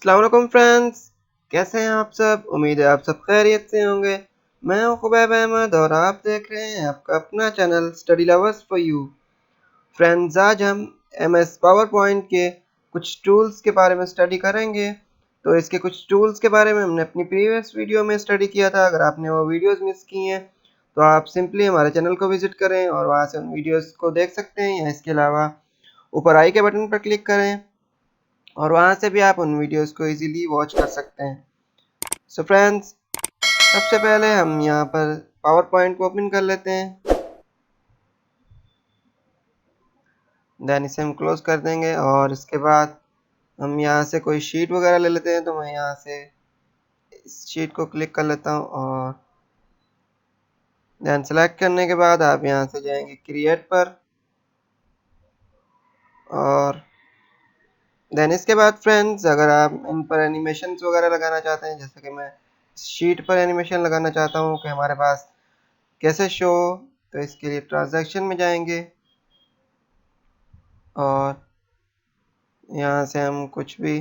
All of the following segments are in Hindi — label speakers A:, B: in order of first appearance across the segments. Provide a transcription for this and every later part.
A: अस्सलाम वालेकुम फ्रेंड्स, कैसे हैं आप सब। उम्मीद है आप सब खैरियत से होंगे। मैं हूं खुबैब अहमद और आप देख रहे हैं आपका अपना channel study lovers for you. Friends, आज हम MS पावर पॉइंट के कुछ टूल्स के बारे में स्टडी करेंगे। तो इसके कुछ टूल्स के बारे में हमने अपनी प्रीवियस वीडियो में स्टडी किया था। अगर आपने वो वीडियोस मिस की हैं तो आप सिंपली हमारे चैनल को विजिट करें और वहाँ से उन वीडियोस को देख सकते हैं, या इसके अलावा ऊपर आई के बटन पर क्लिक करें और वहाँ से भी आप उन वीडियोस को इजीली वॉच कर सकते हैं। सो फ्रेंड्स, सबसे पहले हम यहाँ पर पावर पॉइंट को ओपन कर लेते हैं। देन इसे हम क्लोज कर देंगे और इसके बाद हम यहाँ से कोई शीट वगैरह ले लेते हैं। तो मैं यहाँ से इस शीट को क्लिक कर लेता हूँ और देन सेलेक्ट करने के बाद आप यहाँ से जाएंगे क्रिएट पर और देन इसके बाद फ्रेंड्स, अगर आप इन पर एनिमेशन वगैरह लगाना चाहते हैं, जैसे कि मैं शीट पर एनिमेशन लगाना चाहता हूँ कि हमारे पास कैसे शो हो, तो इसके लिए ट्रांजैक्शन में जाएंगे और यहाँ से हम कुछ भी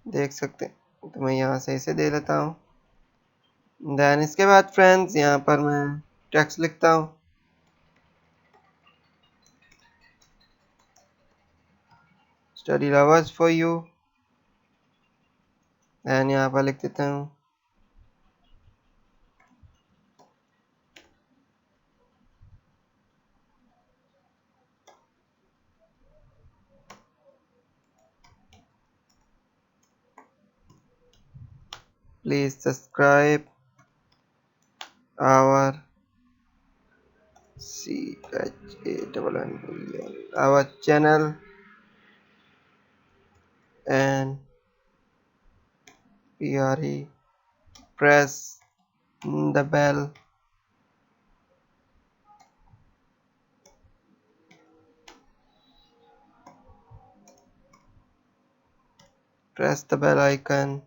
A: देख सकते हैं। तो मैं यहाँ से इसे दे लेता हूँ। देन इसके बाद फ्रेंड्स, यहाँ पर मैं टेक्स्ट लिखता हूँ। Study lovers for you. Then यहाँ पर लिख देता हूँ please subscribe our our channel and press the bell icon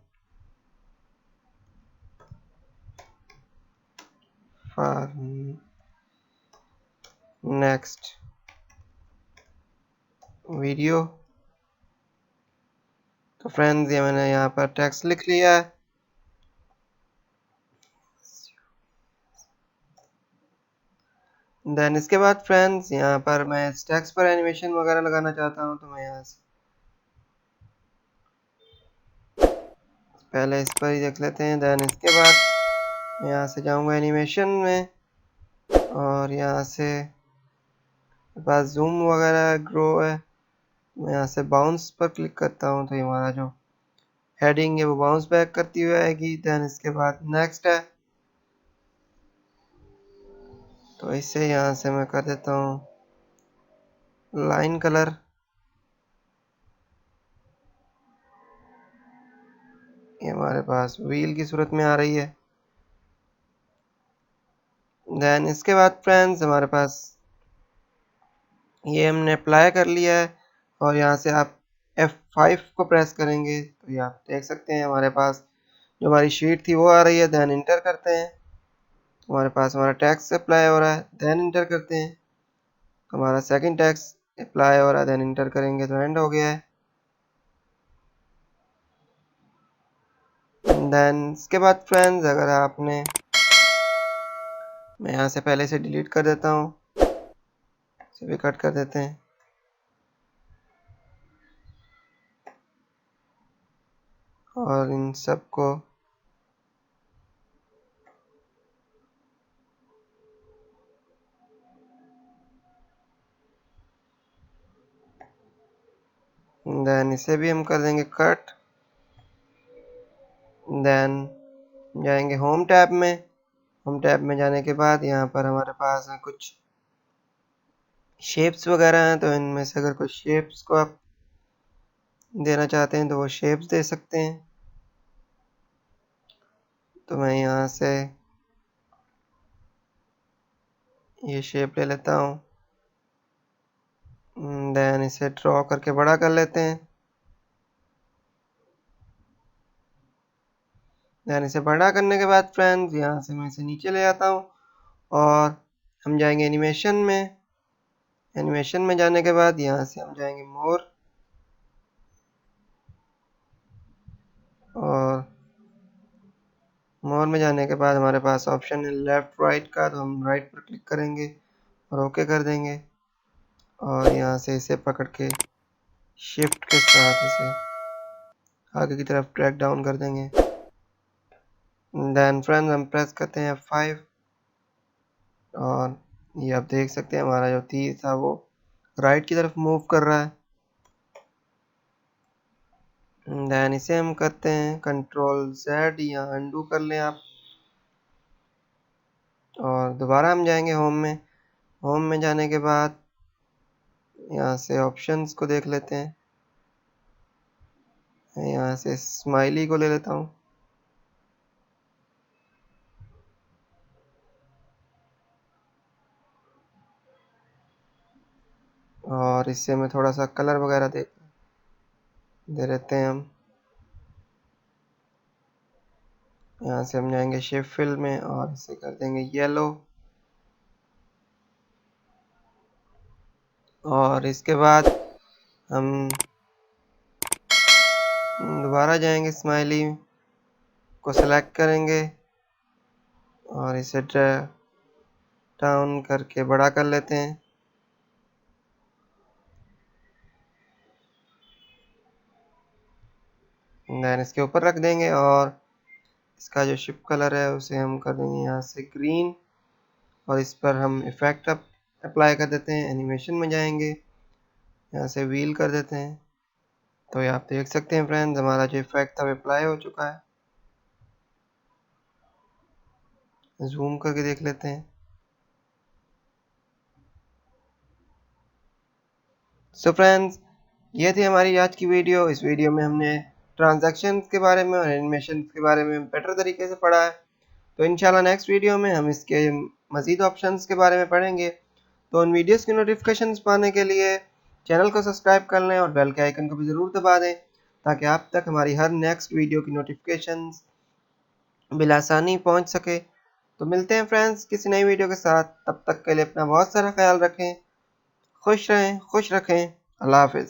A: for next video. तो फ्रेंड्स, ये मैंने यहाँ पर टेक्स्ट लिख लिया है। देन इसके बाद फ्रेंड्स, यहाँ पर मैं इस टेक्स्ट पर एनिमेशन वगैरह लगाना चाहता हूँ। तो मैं यहाँ से पहले इस पर ही देख लेते हैं। देन इसके बाद मैं यहाँ से जाऊँगा एनिमेशन में और यहाँ से पास जूम वगैरह ग्रो है। मैं यहाँ से बाउंस पर क्लिक करता हूँ तो ये हमारा जो हेडिंग है वो बाउंस बैक करती हुई आएगी। देन इसके बाद नेक्स्ट है, तो इसे यहाँ से मैं कर देता हूँ लाइन कलर। ये हमारे पास व्हील की सूरत में आ रही है। देन इसके बाद फ्रेंड्स, हमारे पास ये हमने अप्लाई कर लिया है और यहाँ से आप F5 को प्रेस करेंगे तो ये आप देख सकते हैं हमारे पास जो हमारी शीट थी वो आ रही है। देन इंटर करते हैं, हमारे पास हमारा टैक्स अप्लाई हो रहा है। देन इंटर करते हैं, हमारा सेकंड टैक्स अप्लाई हो रहा है। देन इंटर करेंगे तो एंड हो गया है। देन इसके बाद फ्रेंड्स, अगर आपने, मैं यहाँ से पहले से डिलीट कर देता हूँ, इसे भी कट कर देते हैं और इन सब को देन इसे भी हम कर देंगे कट। देन जाएंगे होम टैब में। होम टैब में जाने के बाद यहाँ पर हमारे पास है कुछ शेप्स वगैरह हैं। तो इनमें से अगर कुछ शेप्स को आप देना चाहते हैं तो वो शेप्स दे सकते हैं। तो मैं यहाँ से ये शेप ले लेता हूँ। देन इसे ड्रॉ करके बड़ा कर लेते हैं। देन इसे बड़ा करने के बाद फ्रेंड्स, यहाँ से मैं इसे नीचे ले आता हूँ और हम जाएंगे एनिमेशन में। एनिमेशन में जाने के बाद यहाँ से हम जाएंगे मोर। मोर में जाने के बाद हमारे पास ऑप्शन है लेफ्ट राइट का, तो हम राइट पर क्लिक करेंगे और ओके कर देंगे और यहाँ से इसे पकड़ के शिफ्ट के साथ इसे आगे की तरफ ड्रैग डाउन कर देंगे। देन फ्रेंड्स हम प्रेस करते हैं F5 और ये आप देख सकते हैं हमारा जो तीर था वो राइट की तरफ मूव कर रहा है। देन इसे हम करते हैं कंट्रोल Z या अंडू कर लें आप, और दोबारा हम जाएंगे होम में। होम में जाने के बाद यहाँ से ऑप्शंस को देख लेते हैं, यहाँ से स्माइली को ले लेता हूँ और इससे मैं थोड़ा सा कलर वगैरह दे देते हैं हम। यहाँ से हम जाएंगे शेप फिल में और इसे कर देंगे येलो और इसके बाद हम दोबारा जाएंगे स्माइली को सेलेक्ट करेंगे और इसे ड्रैग डाउन करके बड़ा कर लेते हैं। देन इसके ऊपर रख देंगे और इसका जो शिप कलर है उसे हम कर देंगे यहाँ से ग्रीन और इस पर हम इफेक्ट अप्लाई कर देते हैं। एनिमेशन में जाएंगे, यहाँ से व्हील कर देते हैं। तो ये आप देख सकते हैं फ्रेंड्स हमारा जो इफेक्ट था वो अप्लाई हो चुका है। जूम करके देख लेते हैं। सो फ्रेंड्स ये थी हमारी आज की वीडियो। इस वीडियो में हमने ट्रांजैक्शंस के बारे में और एनिमेशन के बारे में बेटर तरीके से पढ़ा है। तो इंशाल्लाह नेक्स्ट वीडियो में हम इसके मज़ीद ऑप्शंस के बारे में पढ़ेंगे। तो उन वीडियोस की नोटिफिकेशंस पाने के लिए चैनल को सब्सक्राइब कर लें और बेल के आइकन को भी ज़रूर दबा दें ताकि आप तक हमारी हर नेक्स्ट वीडियो की नोटिफिकेशंस बिलासानी पहुंच सके। तो मिलते हैं फ्रेंड्स किसी नई वीडियो के साथ, तब तक के लिए अपना बहुत सारा ख्याल रखें, खुश रहें, खुश रखें। अल्लाह हाफिज़।